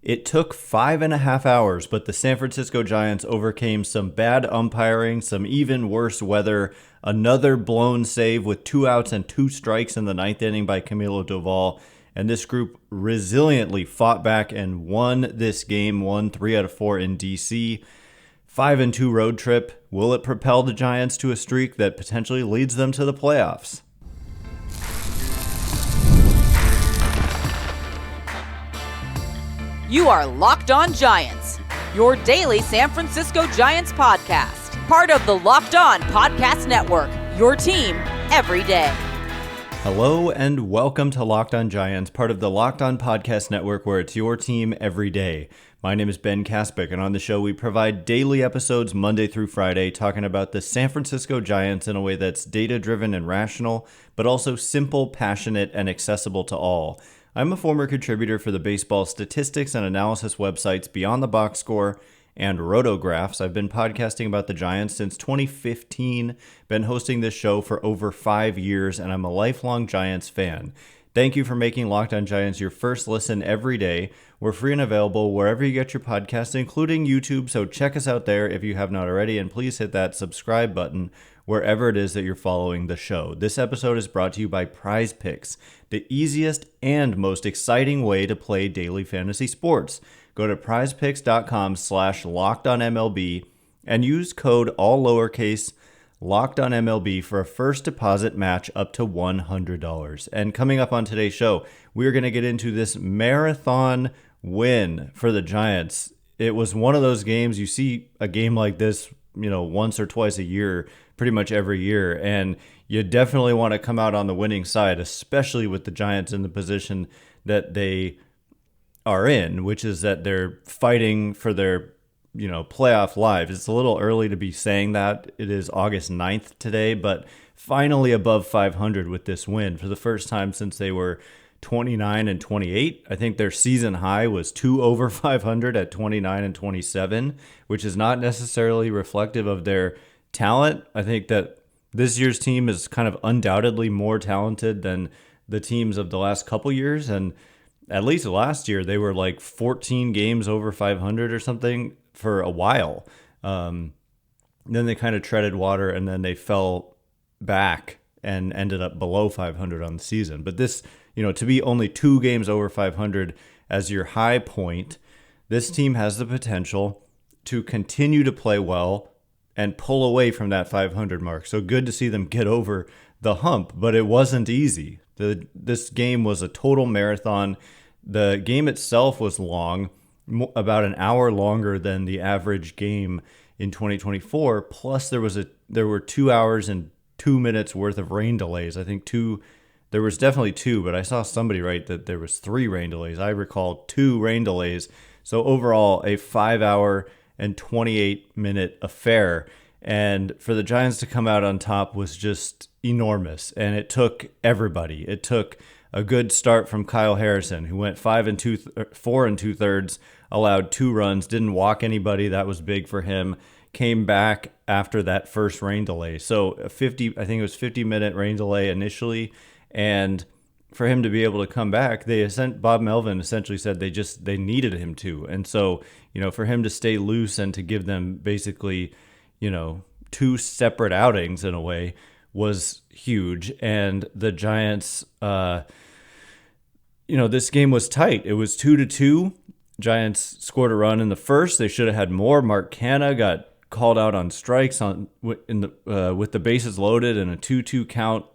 It took 5.5 hours, but the San Francisco Giants overcame some bad umpiring, some even worse weather, another blown save with 2 outs and 2 strikes in the ninth inning by Camilo Doval, and this group resiliently fought back and won this game, won 3 out of 4 in D.C. 5-2 road trip. Will it propel the Giants to a streak that potentially leads them to the playoffs? You are Locked On Giants, your daily San Francisco Giants podcast. Part of the Locked On Podcast Network, your team every day. Hello and welcome to Locked On Giants, part of the Locked On Podcast Network, where it's your team every day. My name is Ben Kaspick, and on the show we provide daily episodes Monday through Friday talking about the San Francisco Giants in a way that's data-driven and rational, but also simple, passionate, and accessible to all. I'm a former contributor for the baseball statistics and analysis websites Beyond the Box Score and Rotographs. I've been podcasting about the Giants since 2015, been hosting this show for over 5 years, and I'm a lifelong Giants fan. Thank you for making Locked On Giants your first listen every day. We're free and available wherever you get your podcasts, including YouTube, so check us out there if you have not already, and please hit that subscribe button wherever it is that you're following the show. This episode is brought to you by Prize Picks, the easiest and most exciting way to play daily fantasy sports. Go to prizepicks.com/lockedonmlb and use code all lowercase LOCKEDONMLB for a first deposit match up to $100. And coming up on today's show, we're going to get into this marathon win for the Giants. It was one of those games, you see a game like this, once or twice a year, pretty much every year, and you definitely want to come out on the winning side, especially with the Giants in the position that they are in, which is that they're fighting for their playoff lives. It's a little early to be saying that. It is August 9th today, but finally above 500 with this win for the first time since they were 29-28. I think their season high was 2 over 500 at 29-27, which is not necessarily reflective of their talent. I think that this year's team is kind of undoubtedly more talented than the teams of the last couple years, and at least last year they were like 14 games over 500 or something for a while. Then they kind of treaded water, and then they fell back and ended up below 500 on the season. But this, to be only 2 games over 500 as your high point, this team has the potential to continue to play well and pull away from that 500 mark. So good to see them get over the hump, but it wasn't easy. This game was a total marathon. The game itself was long, about an hour longer than the average game in 2024. Plus, there were 2 hours and 2 minutes worth of rain delays. I think there was definitely 2, but I saw somebody write that there was 3 rain delays. I recall 2 rain delays. So overall, a 5-hour and 28-minute affair. And for the Giants to come out on top was just enormous. And it took everybody. It took a good start from Kyle Harrison, who went 4 2/3, allowed 2 runs, didn't walk anybody. That was big for him. Came back after that first rain delay. So I think it was 50-minute rain delay initially. And for him to be able to come back, Bob Melvin essentially said they needed him to. And so, for him to stay loose and to give them basically, 2 separate outings in a way was huge. And the Giants, this game was tight. It was 2-2. Giants scored a run in the first. They should have had more. Mark Canha got called out on strikes with the bases loaded and a 2-2 count.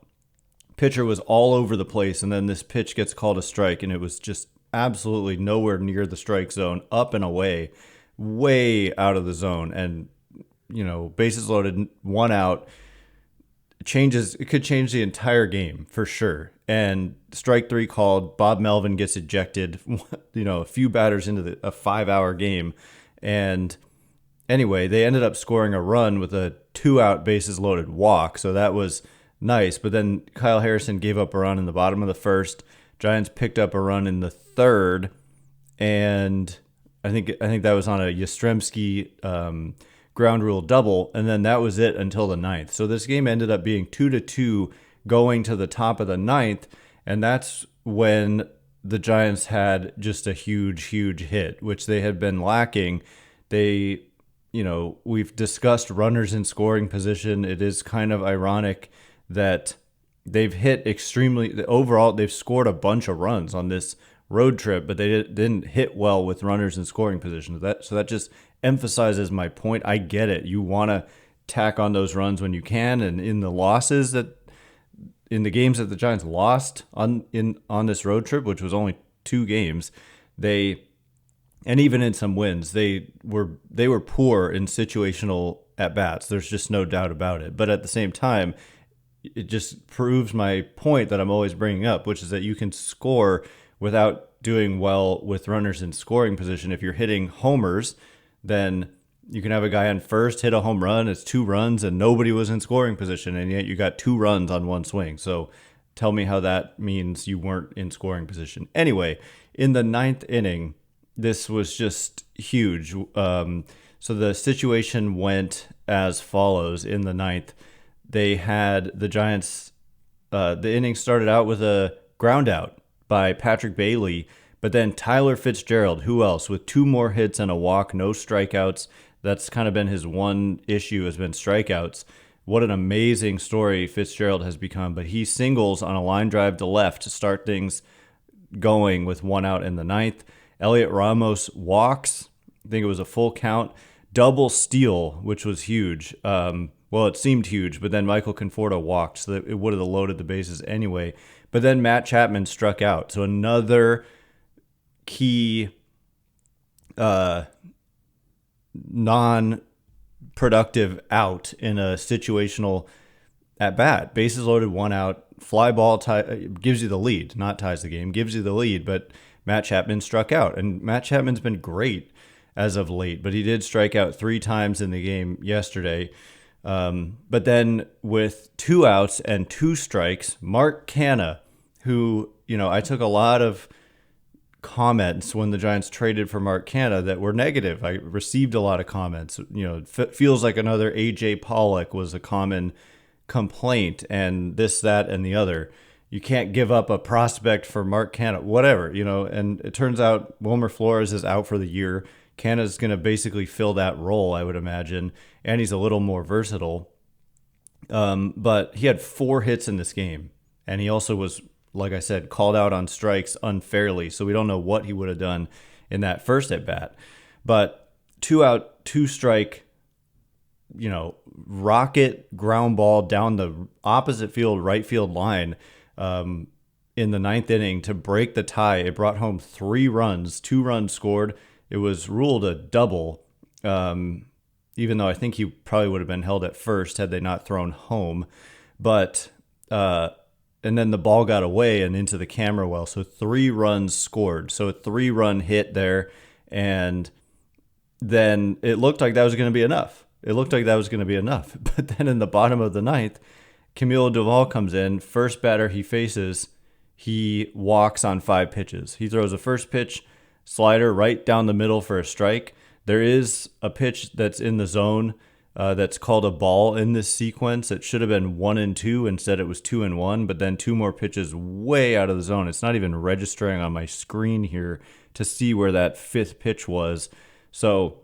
Pitcher was all over the place, and then this pitch gets called a strike, and it was just absolutely nowhere near the strike zone, up and away, way out of the zone. And bases loaded, 1 out. It could change the entire game for sure. And strike 3 called. Bob Melvin gets ejected, a few batters into a 5-hour game. And anyway, they ended up scoring a run with a 2-out bases loaded walk. So that was nice. But then Kyle Harrison gave up a run in the bottom of the first. Giants picked up a run in the third. And I think that was on a Yastrzemski ground rule double, and then that was it until the ninth. So this game ended up being 2-2 going to the top of the ninth, and that's when the Giants had just a huge hit, which they had been lacking. They, we've discussed runners in scoring position. It is kind of ironic that they've hit overall, they've scored a bunch of runs on this road trip, but they didn't hit well with runners in scoring position. So that just emphasizes my point. I get it. You want to tack on those runs when you can, and in the games that the Giants lost on this road trip, which was only 2 games, and even in some wins, they were poor in situational at bats. There's just no doubt about it. But at the same time, it just proves my point that I'm always bringing up, which is that you can score without doing well with runners in scoring position. If you're hitting homers, then you can have a guy on first hit a home run. It's 2 runs and nobody was in scoring position, and yet you got 2 runs on one swing. So tell me how that means you weren't in scoring position. Anyway, in the 9th inning, this was just huge. So the situation went as follows. In the 9th, they had the Giants, the inning started out with a ground out by Patrick Bailey, but then Tyler Fitzgerald, who else, with 2 more hits and a walk, no strikeouts. That's kind of been his one issue, has been strikeouts. What an amazing story Fitzgerald has become. But he singles on a line drive to left to start things going with 1 out in the 9th. Elliot Ramos walks. I think it was a full count. Double steal, which was huge. Well, it seemed huge, but then Michael Conforto walked, so that it would have loaded the bases anyway. But then Matt Chapman struck out. So another key non-productive out in a situational at bat. Bases loaded, 1 out, fly ball gives you the lead, not ties the game, gives you the lead, but Matt Chapman struck out. And Matt Chapman's been great as of late, but he did strike out 3 times in the game yesterday. But then with 2 outs and 2 strikes, Mark Canha, who, I took a lot of comments when the Giants traded for Mark Canha that were negative. I received a lot of comments. Feels like another A.J. Pollock was a common complaint, and this, that, and the other. You can't give up a prospect for Mark Canha, whatever, and it turns out Wilmer Flores is out for the year. Canha's going to basically fill that role, I would imagine, and he's a little more versatile. But he had 4 hits in this game, and he also was, like I said, called out on strikes unfairly, so we don't know what he would have done in that first at-bat. But 2 out, 2 strike, rocket ground ball down the opposite field, right field line in the 9th inning to break the tie. It brought home 3 runs, 2 runs scored. It was ruled a double, even though I think he probably would have been held at first had they not thrown home. But and then the ball got away and into the camera well. So 3 runs scored. So a 3-run hit there. And then it looked like that was going to be enough. But then in the bottom of the 9th, Camilo Doval comes in. First batter he faces, he walks on 5 pitches. He throws a first pitch slider right down the middle for a strike. There is a pitch that's in the zone that's called a ball in this sequence. It should have been 1 and 2. Instead, it was 2 and 1. But then 2 more pitches way out of the zone. It's not even registering on my screen here to see where that 5th pitch was. So,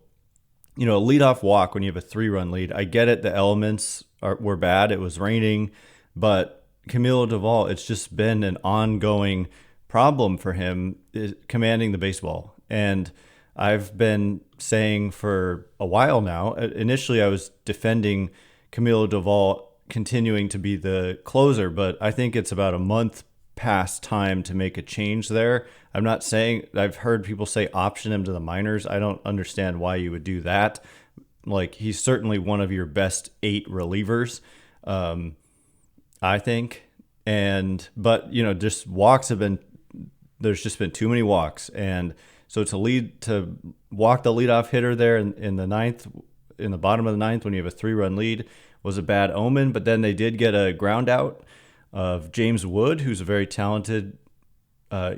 a leadoff walk when you have a 3-run lead. I get it. The elements were bad. It was raining. But Camilo Doval, it's just been an ongoing problem for him commanding the baseball. And I've been saying for a while now, initially I was defending Camilo Doval continuing to be the closer, but I think it's about a month past time to make a change there. I'm not saying, I've heard people say option him to the minors. I don't understand why you would do that. Like, he's certainly one of your best 8 relievers, I think. But just walks there's just been too many walks. And so to walk the leadoff hitter there in the 9th, in the bottom of the 9th when you have a 3-run lead, was a bad omen. But then they did get a ground out of James Wood, who's a very talented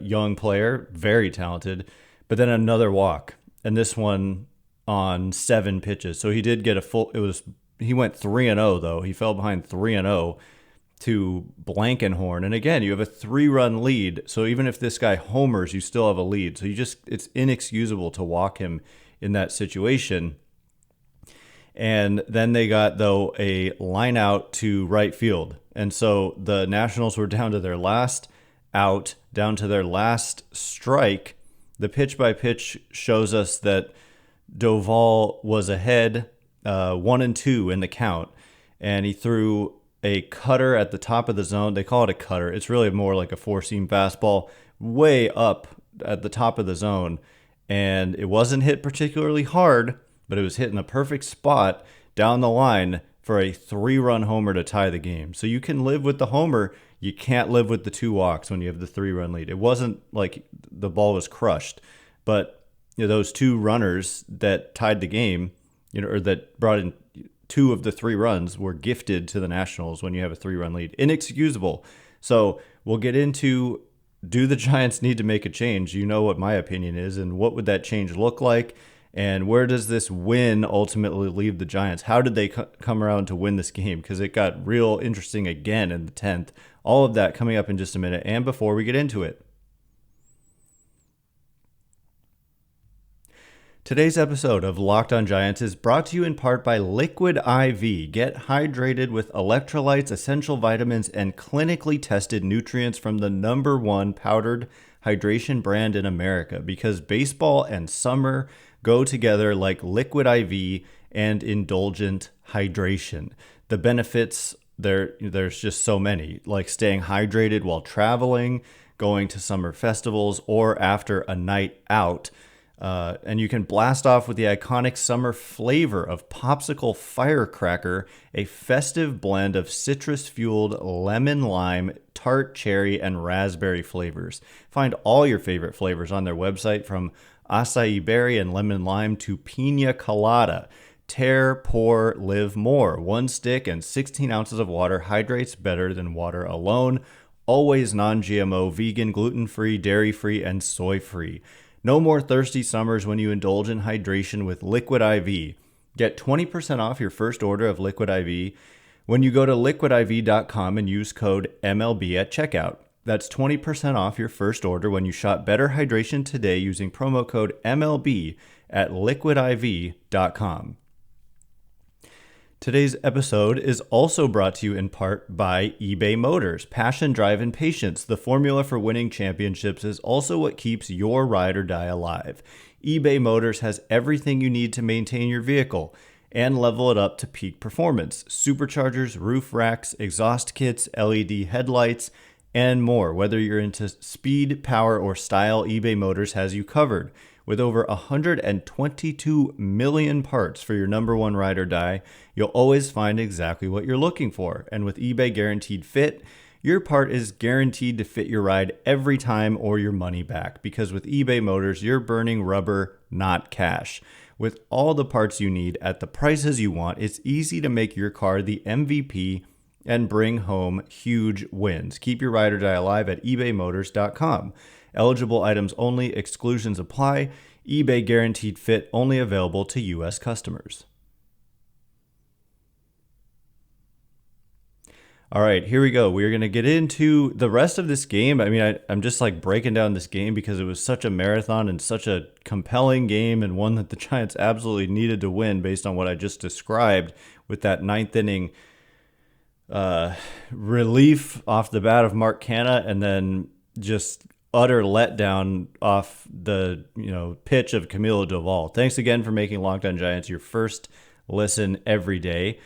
young player, very talented, but then another walk. And this one on 7 pitches. So he did get he went 3-0 though. He fell behind 3-0 to Blankenhorn. And again, you have a 3-run lead. So even if this guy homers, you still have a lead. So it's inexcusable to walk him in that situation. And then they got, though, a line out to right field. And so the Nationals were down to their last out, down to their last strike. The pitch by pitch shows us that Doval was ahead 1-2 in the count. And he threw a cutter at the top of the zone. They call it a cutter. It's really more like a 4-seam fastball way up at the top of the zone. And it wasn't hit particularly hard, but it was hit in a perfect spot down the line for a 3-run homer to tie the game. So you can live with the homer. You can't live with the 2 walks when you have the 3-run lead. It wasn't like the ball was crushed, but those 2 runners that tied the game, or that brought in 2 of the 3 runs, were gifted to the Nationals when you have a 3-run lead. Inexcusable. So we'll get into, do the Giants need to make a change? You know what my opinion is, and what would that change look like? And where does this win ultimately leave the Giants? How did they come around to win this game? Because it got real interesting again in the 10th. All of that coming up in just a minute, and before we get into it. Today's episode of Locked On Giants is brought to you in part by Liquid IV. Get hydrated with electrolytes, essential vitamins, and clinically tested nutrients from the #1 powdered hydration brand in America, because baseball and summer go together like Liquid IV and indulgent hydration. The benefits, there's just so many, like staying hydrated while traveling, going to summer festivals, or after a night out. And you can blast off with the iconic summer flavor of Popsicle Firecracker, a festive blend of citrus-fueled lemon lime, tart cherry, and raspberry flavors. Find all your favorite flavors on their website, from acai berry and lemon lime to pina colada. Tear, pour, live more. 1 stick and 16 ounces of water hydrates better than water alone. Always non-GMO, vegan, gluten-free, dairy-free, and soy-free. No more thirsty summers when you indulge in hydration with Liquid IV. Get 20% off your first order of Liquid IV when you go to liquidiv.com and use code MLB at checkout. That's 20% off your first order when you shop Better Hydration today using promo code MLB at liquidiv.com. Today's episode is also brought to you in part by eBay Motors. Passion, drive, and patience. The formula for winning championships is also what keeps your ride or die alive. eBay Motors has everything you need to maintain your vehicle and level it up to peak performance. Superchargers, roof racks, exhaust kits, LED headlights, and more. Whether you're into speed, power, or style, eBay Motors has you covered. With over 122 million parts for your #1 ride or die, you'll always find exactly what you're looking for. And with eBay Guaranteed Fit, your part is guaranteed to fit your ride every time or your money back. Because with eBay Motors, you're burning rubber, not cash. With all the parts you need at the prices you want, it's easy to make your car the MVP and bring home huge wins. Keep your ride or die alive at ebaymotors.com. Eligible items only. Exclusions apply. eBay Guaranteed Fit only available to U.S. customers. All right, here we go. We're going to get into the rest of this game. I mean, I'm just like breaking down this game because it was such a marathon and such a compelling game, and one that the Giants absolutely needed to win based on what I just described with that 9th inning relief off the bat of Mark Canha, and then just utter letdown off the pitch of Camilo Doval. Thanks again for making Locked On Giants your first listen every day.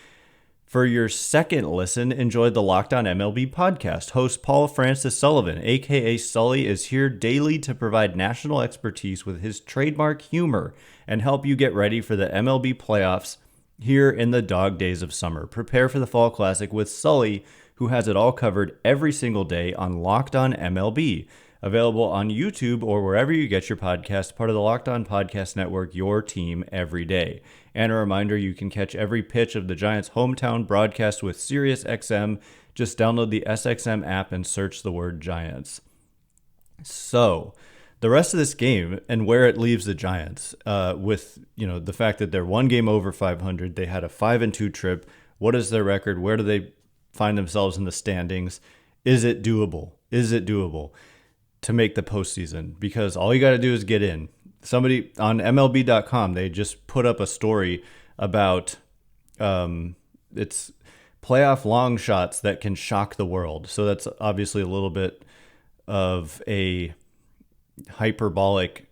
For your second listen, enjoy the Locked On MLB podcast. Host Paul Francis Sullivan, a.k.a. Sully, is here daily to provide national expertise with his trademark humor and help you get ready for the MLB playoffs here in the dog days of summer. Prepare for the Fall Classic with Sully, who has it all covered every single day on Locked On MLB. Available on YouTube or wherever you get your podcast, part of the Locked On Podcast Network, your team every day. And a reminder, you can catch every pitch of the Giants' hometown broadcast with SiriusXM. Just download the SXM app and search the word Giants. So, the rest of this game and where it leaves the Giants, with the fact that they're 1 game over 500, they had a 5-2 trip. What is their record? Where do they find themselves in the standings. Is it doable? Is it doable to make the postseason? Because all you got to do is get in. Somebody on MLB.com, they just put up a story about it's playoff long shots that can shock the world. So that's obviously a little bit of a hyperbolic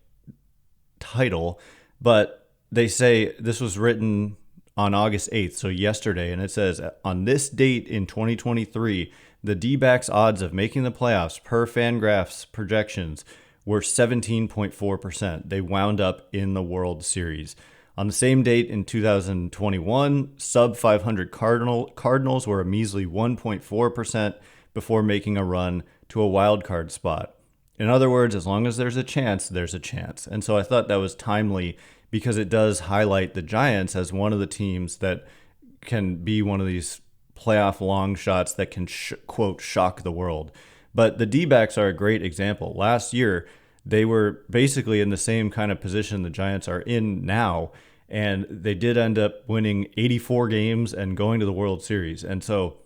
title, but they say this was written on August 8th, so yesterday, and it says, on this date in 2023, the D-backs odds of making the playoffs per Fangraphs projections were 17.4%. They wound up in the World Series. On the same date in 2021, sub 500 Cardinals were a measly 1.4% before making a run to a wild card spot. In other words, as long as there's a chance, there's a chance. And so I thought that was timely because it does highlight the Giants as one of the teams that can be one of these playoff long shots that can, quote, shock the world. But the D-backs are a great example. Last year, they were basically in the same kind of position the Giants are in now, and they did end up winning 84 games and going to the World Series. And so,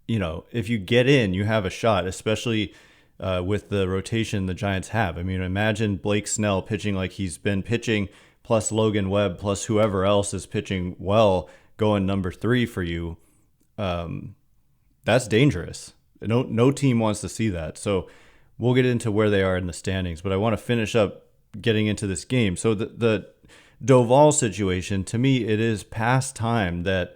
you know, if you get in, you have a shot, especially with the rotation the Giants have. I mean, imagine Blake Snell pitching like he's been pitching, plus Logan Webb, plus whoever else is pitching well, going number 3 for you. That's dangerous. No team wants to see that. So we'll get into where they are in the standings, but I want to finish up getting into this game. So the Doval situation, to me, it is past time that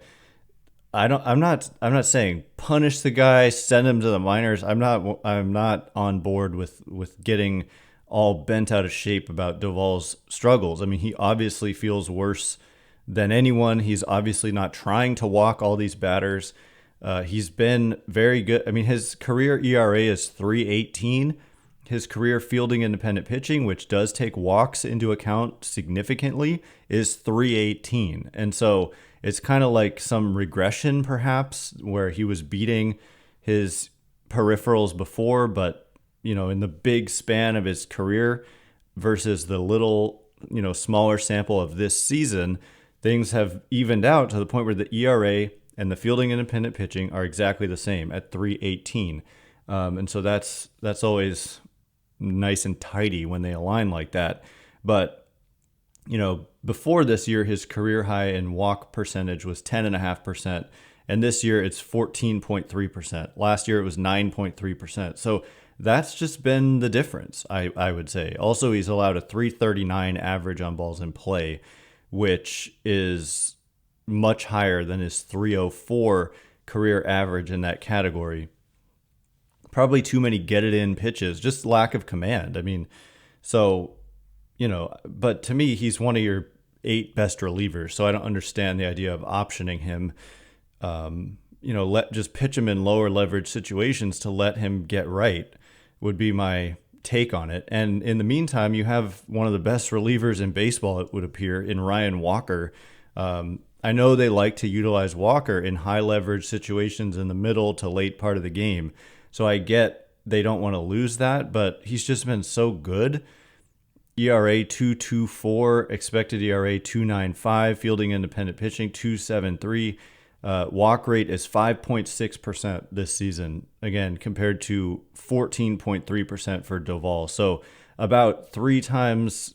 I'm not saying punish the guy, send him to the minors. I'm not on board with getting all bent out of shape about Doval's struggles. I mean, he obviously feels worse than anyone. He's obviously not trying to walk all these batters. He's been very good. I mean, his career ERA is 3.18. His career fielding independent pitching, which does take walks into account significantly, is 3.18. And so it's kind of like some regression, perhaps, where he was beating his peripherals before, but, you know, in the big span of his career versus the little, you know, smaller sample of this season, things have evened out to the point where the ERA and the fielding independent pitching are exactly the same at 3.18. And so that's always nice and tidy when they align like that. But, you know, before this year, his career high in walk percentage was 10.5%. And this year it's 14.3%. Last year it was 9.3%. So that's just been the difference, I would say. Also, he's allowed a 339 average on balls in play, which is much higher than his 304 career average in that category. Probably too many get-it-in pitches, just lack of command. I mean, so, you know, but to me, he's one of your 8 best relievers, so I don't understand the idea of optioning him. You know, just pitch him in lower leverage situations to let him get right would be my take on it. And in the meantime, you have one of the best relievers in baseball, it would appear, in Ryan Walker. I know they like to utilize Walker in high leverage situations in the middle to late part of the game. So I get they don't want to lose that, but he's just been so good. ERA 2.24, expected ERA 2.95, fielding independent pitching 2.73. Walk rate is 5.6% this season, again, compared to 14.3% for Doval. So about 3 times,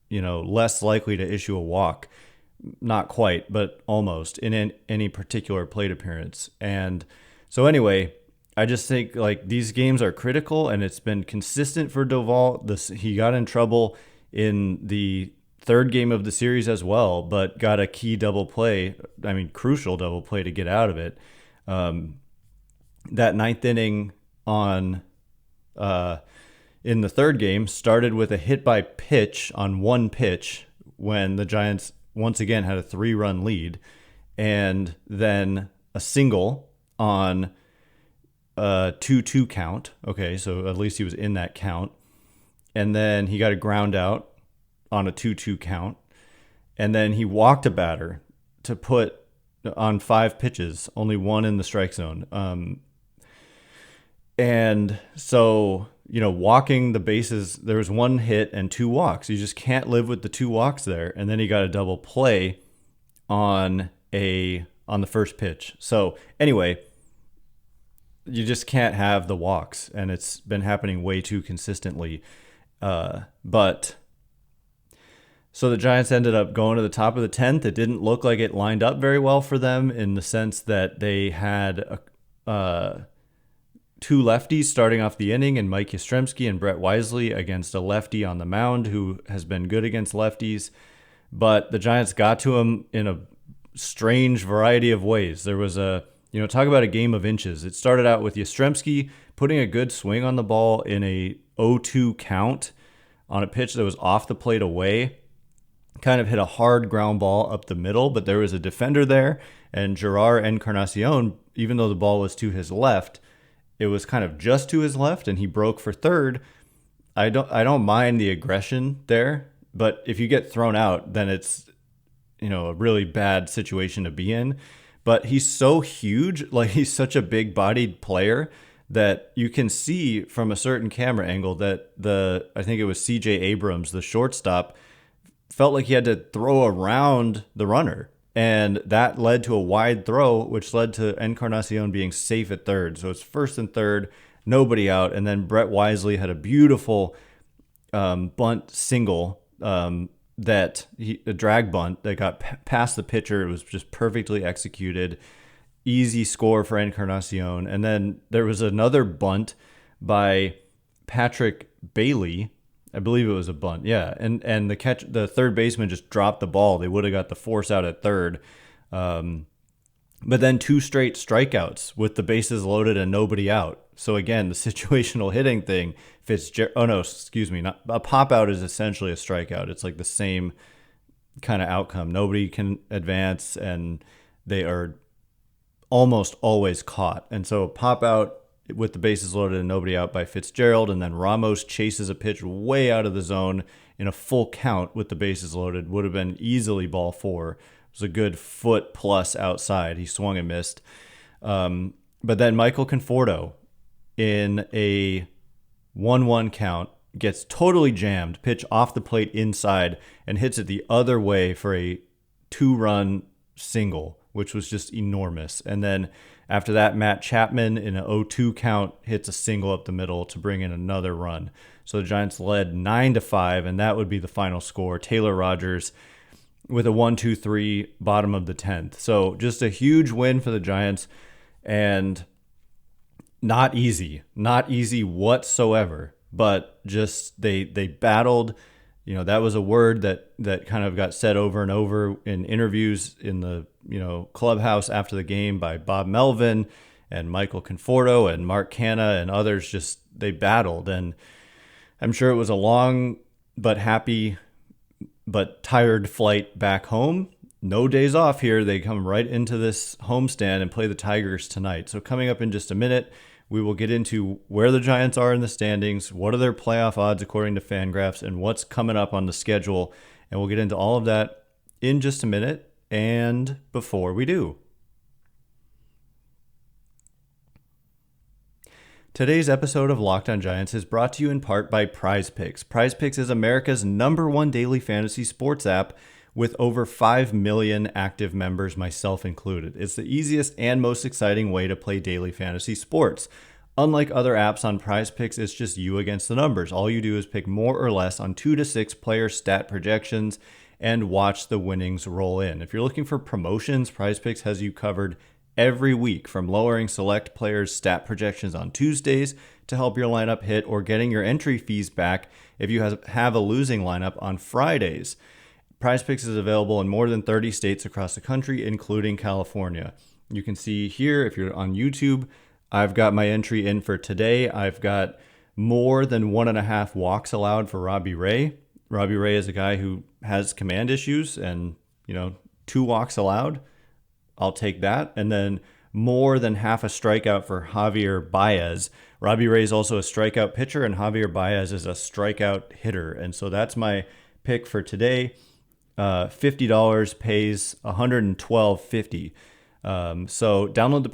you know, less likely to issue a walk. Not quite, but almost in any particular plate appearance. And so anyway, I just think like these games are critical, and it's been consistent for Doval. He got in trouble in the 3rd game of the series as well, but got a key double play. I mean, crucial double play to get out of it. That 9th inning in the 3rd game started with a hit by pitch on 1 pitch when the Giants once again had a 3-run lead, and then a single on a 2-2 count. Okay, so at least he was in that count. And then he got a ground out on a 2-2 count. And then he walked a batter to put on 5 pitches, only 1 in the strike zone. And so, you know, walking the bases, there was 1 hit and 2 walks. You just can't live with the 2 walks there. And then he got a double play on the first pitch. So anyway, you just can't have the walks, and it's been happening way too consistently. But so the Giants ended up going to the top of the 10th. It didn't look like it lined up very well for them in the sense that they had two lefties starting off the inning, and Mike Yastrzemski and Brett Wisely against a lefty on the mound who has been good against lefties. But the Giants got to him in a strange variety of ways. There was talk about a game of inches. It started out with Yastrzemski putting a good swing on the ball in a 0-2 count on a pitch that was off the plate away. Kind of hit a hard ground ball up the middle, but there was a defender there, and Gerard Encarnacion, even though the ball was to his left, it was kind of just to his left, and he broke for third. I don't mind the aggression there, but if you get thrown out, then it's a really bad situation to be in. But he's so huge, like he's such a big-bodied player that you can see from a certain camera angle that I think it was C.J. Abrams, the shortstop, felt like he had to throw around the runner. And that led to a wide throw, which led to Encarnacion being safe at third. So it's first and third, nobody out. And then Brett Wisely had a beautiful bunt single, a drag bunt that got past the pitcher. It was just perfectly executed. Easy score for Encarnacion. And then there was another bunt by Patrick Bailey. I believe it was a bunt, yeah. And the third baseman just dropped the ball. They would have got the force out at third. But then two straight strikeouts with the bases loaded and nobody out. So again, the situational hitting thing, a pop out is essentially a strikeout. It's like the same kind of outcome. Nobody can advance, and they are almost always caught. And so a pop out with the bases loaded and nobody out by Fitzgerald, and then Ramos chases a pitch way out of the zone in a full count with the bases loaded. Would have been easily ball 4. It was a good foot plus outside. He swung and missed. But then Michael Conforto in a 1-1 count gets totally jammed, pitch off the plate inside, and hits it the other way for a 2-run single, which was just enormous. And then after that, Matt Chapman in an 0-2 count hits a single up the middle to bring in another run. So the Giants led 9-5, and that would be the final score. Taylor Rogers with a 1-2-3 bottom of the 10th. So just a huge win for the Giants, and not easy whatsoever. But just they battled. That was a word that kind of got said over and over in interviews in the clubhouse after the game by Bob Melvin and Michael Conforto and Mark Canha and others. Just they battled, and I'm sure it was a long but happy but tired flight back home. No days off here. They come right into this homestand and play the Tigers tonight. So coming up in just a minute, we will get into where the Giants are in the standings, what are their playoff odds according to Fangraphs, and what's coming up on the schedule. And we'll get into all of that in just a minute. And before we do, today's episode of Locked On Giants is brought to you in part by Prize Picks. Prize Picks is America's #1 daily fantasy sports app with over 5 million active members, myself included. It's the easiest and most exciting way to play daily fantasy sports. Unlike other apps on Prize Picks, it's just you against the numbers. All you do is pick more or less on 2 to 6 player stat projections and watch the winnings roll in. If you're looking for promotions, Prize Picks has you covered every week, from lowering select players' stat projections on Tuesdays to help your lineup hit, or getting your entry fees back if you have a losing lineup on Fridays. Prize Picks is available in more than 30 states across the country, including California. You can see here, if you're on YouTube, I've got my entry in for today. I've got more than 1.5 walks allowed for Robbie Ray. Robbie Ray is a guy who has command issues, and 2 walks allowed. I'll take that. And then more than half a strikeout for Javier Baez. Robbie Ray is also a strikeout pitcher, and Javier Baez is a strikeout hitter. And so that's my pick for today. $50 pays $112.50. So download the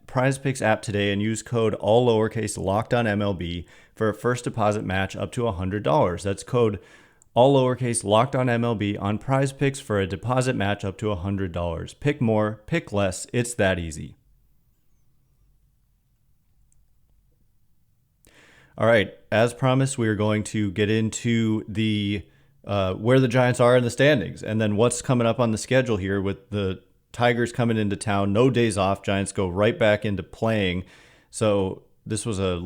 Prize Picks app today and use code all lowercase LOCKEDONMLB for a first deposit match up to $100. That's code all lowercase LOCKEDONMLB on Prize Picks for a deposit match up to $100. Pick more, pick less. It's that easy. All right, as promised, we are going to get into the where the Giants are in the standings, and then what's coming up on the schedule here with the Tigers coming into town. No days off. Giants go right back into playing. So this was a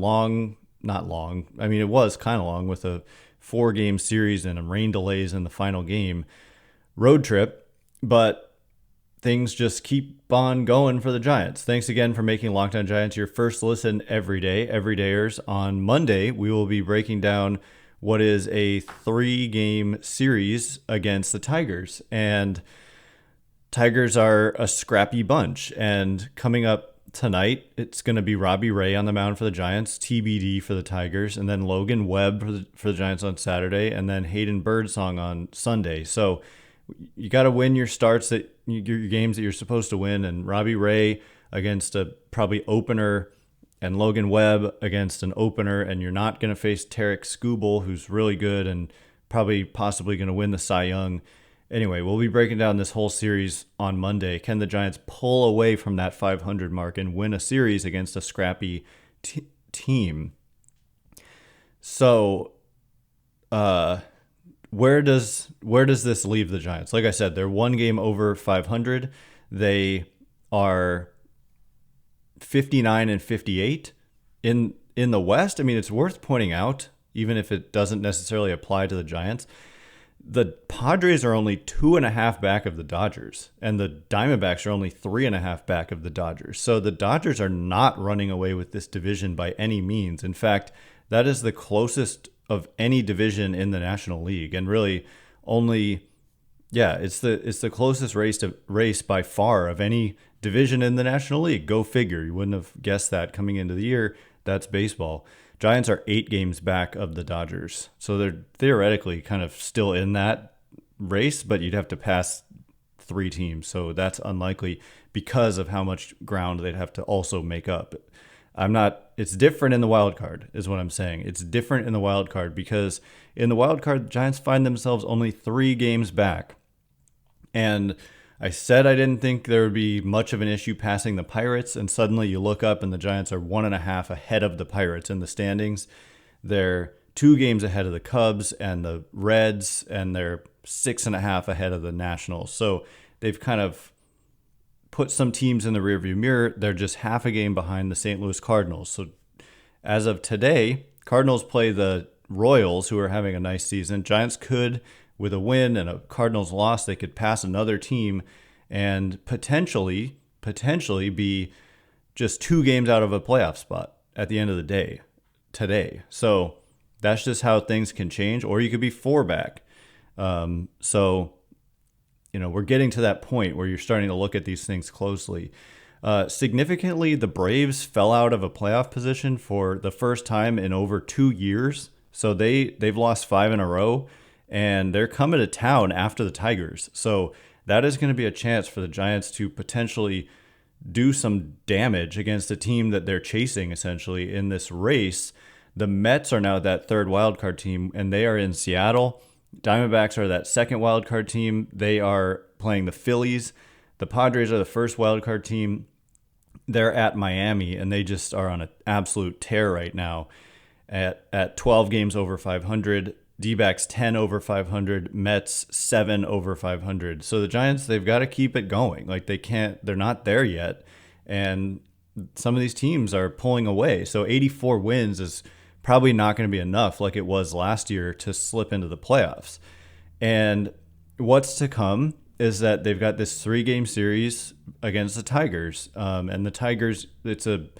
not long. I mean, it was kind of long with a 4-game series and rain delays in the final game road trip, but things just keep on going for the Giants. Thanks again for making Locked On Giants your first listen every day. Everydayers, on Monday, we will be breaking down what is a 3-game series against the Tigers. And Tigers are a scrappy bunch. And coming up tonight, it's going to be Robbie Ray on the mound for the Giants, TBD for the Tigers, and then Logan Webb for the Giants on Saturday, and then Hayden Birdsong on Sunday. So you got to win your starts, your games that you're supposed to win, and Robbie Ray against a probably opener, and Logan Webb against an opener, and you're not going to face Tarek Skubal, who's really good and possibly going to win the Cy Young. Anyway, we'll be breaking down this whole series on Monday. Can the Giants pull away from that 500 mark and win a series against a scrappy team? So, where does this leave the Giants? Like I said, they're 1 game over 500. They are 59-58 in the West. I mean, it's worth pointing out, even if it doesn't necessarily apply to the Giants, the Padres are only 2.5 back of the Dodgers, and the Diamondbacks are only 3.5 back of the Dodgers. So the Dodgers are not running away with this division by any means. In fact, that is the closest of any division in the National League, and really only, it's the closest race by far of any division in the National League. Go figure. You wouldn't have guessed that coming into the year. That's baseball. Giants are 8 games back of the Dodgers, so they're theoretically kind of still in that race, but you'd have to pass 3 teams, so that's unlikely because of how much ground they'd have to also make up. It's different in the wild card, is what I'm saying. It's different in the wild card because in the wild card, the Giants find themselves only 3 games back. And I said I didn't think there would be much of an issue passing the Pirates, and suddenly you look up and the Giants are 1.5 ahead of the Pirates in the standings. They're 2 games ahead of the Cubs and the Reds, and they're 6.5 ahead of the Nationals. So they've kind of put some teams in the rearview mirror. They're just half a game behind the St. Louis Cardinals. So as of today, Cardinals play the Royals, who are having a nice season. Giants could, with a win and a Cardinals loss, they could pass another team and potentially be just 2 games out of a playoff spot at the end of the day today. So that's just how things can change, or you could be 4 back. So we're getting to that point where you're starting to look at these things closely. Significantly, the Braves fell out of a playoff position for the first time in over 2 years. So they've lost 5 in a row, and they're coming to town after the Tigers. So that is going to be a chance for the Giants to potentially do some damage against a team that they're chasing, essentially, in this race. The Mets are now that 3rd wildcard team, and they are in Seattle. Diamondbacks are that 2nd wildcard team. They are playing the Phillies. The Padres are the 1st wildcard team. They're at Miami, and they just are on an absolute tear right now at 12 games over 500. D-backs 10 over 500, Mets 7 over 500. So the Giants, they've got to keep it going. Like they're not there yet. And some of these teams are pulling away. So 84 wins is probably not going to be enough like it was last year to slip into the playoffs. And what's to come is that they've got this 3-game series against the Tigers. And the Tigers, it's a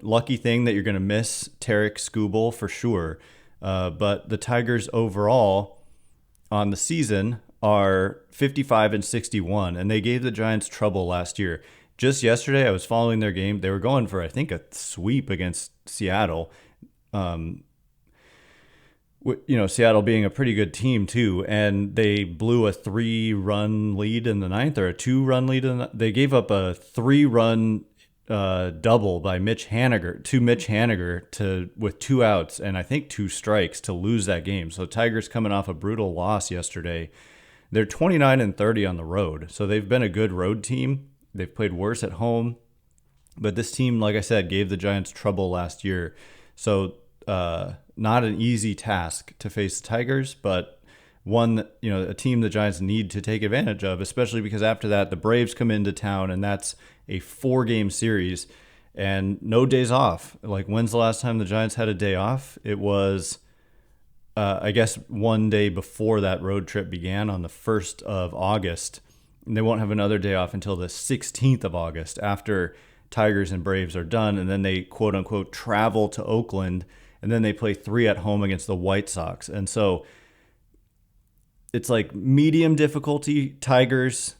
lucky thing that you're going to miss Tarek Skubal for sure. But the Tigers overall on the season are 55-61, and they gave the Giants trouble last year. Just yesterday, I was following their game. They were going for, I think, a sweep against Seattle. Seattle being a pretty good team too, and they blew a 3-run lead in the 9th, or a 2-run lead they gave up a 3-run double by Mitch Haniger with 2 outs and I think 2 strikes to lose that game. So Tigers coming off a brutal loss yesterday. They're 29-30 on the road, so they've been a good road team. They've played worse at home. But this team, like I said, gave the Giants trouble last year. So not an easy task to face the Tigers, but one that, a team the Giants need to take advantage of, especially because after that, the Braves come into town, and that's a 4-game series and no days off. Like, when's the last time the Giants had a day off? It was, I guess, one day before that road trip began on the 1st of August. And they won't have another day off until the 16th of August after Tigers and Braves are done. And then they, quote unquote, travel to Oakland, and then they play 3 at home against the White Sox. And so it's like medium difficulty Tigers.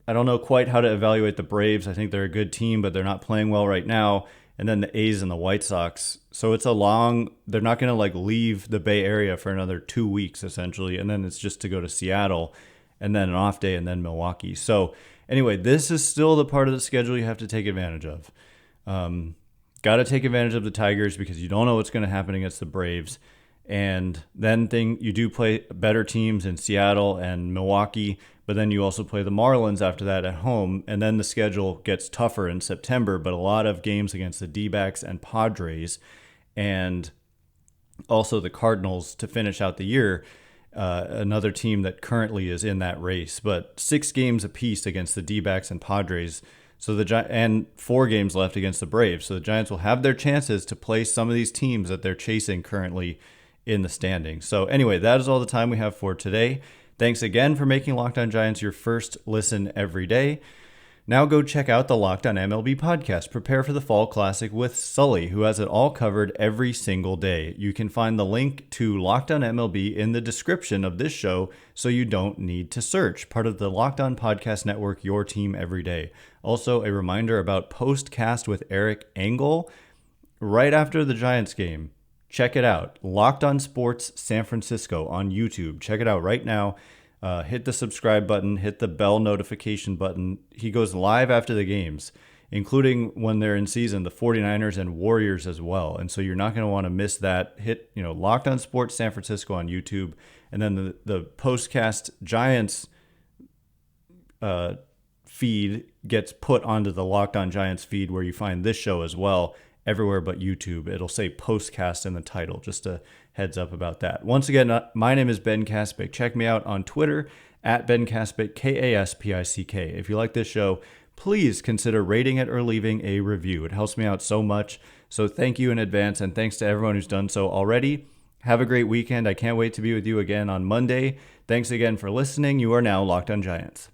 I don't know quite how to evaluate the Braves. I think they're a good team, but they're not playing well right now. And then the A's and the White Sox. So it's they're not going to leave the Bay Area for another 2 weeks essentially. And then it's just to go to Seattle and then an off day and then Milwaukee. So anyway, this is still the part of the schedule you have to take advantage of. Got to take advantage of the Tigers because you don't know what's going to happen against the Braves. And then you do play better teams in Seattle and Milwaukee, but then you also play the Marlins after that at home. And then the schedule gets tougher in September, but a lot of games against the D-backs and Padres, and also the Cardinals to finish out the year. Another team that currently is in that race, but 6 games apiece against the D-backs and Padres. So and 4 games left against the Braves. So the Giants will have their chances to play some of these teams that they're chasing currently in the standings. So anyway, that is all the time we have for today. Thanks again for making Locked On Giants your first listen every day. Now go check out the Locked On MLB podcast. Prepare for the Fall Classic with Sully, who has it all covered every single day. You can find the link to Locked On MLB in the description of this show, so you don't need to search. Part of the Locked On Podcast Network, your team every day. Also, a reminder about Postcast with Eric Engel right after the Giants game. Check it out. Locked On Sports San Francisco on YouTube. Check it out right now. Hit the subscribe button. Hit the bell notification button. He goes live after the games, including when they're in season, the 49ers and Warriors as well. And so you're not going to want to miss that. Hit, Locked On Sports San Francisco on YouTube. And then the Postcast Giants feed gets put onto the Locked On Giants feed, where you find this show as well. Everywhere but YouTube. It'll say Postcast in the title. Just a heads up about that. Once again, my name is Ben Kaspick. Check me out on Twitter at Ben Kaspick, Kaspick. If you like this show, please consider rating it or leaving a review. It helps me out so much. So thank you in advance, and thanks to everyone who's done so already. Have a great weekend. I can't wait to be with you again on Monday. Thanks again for listening. You are now Locked On Giants.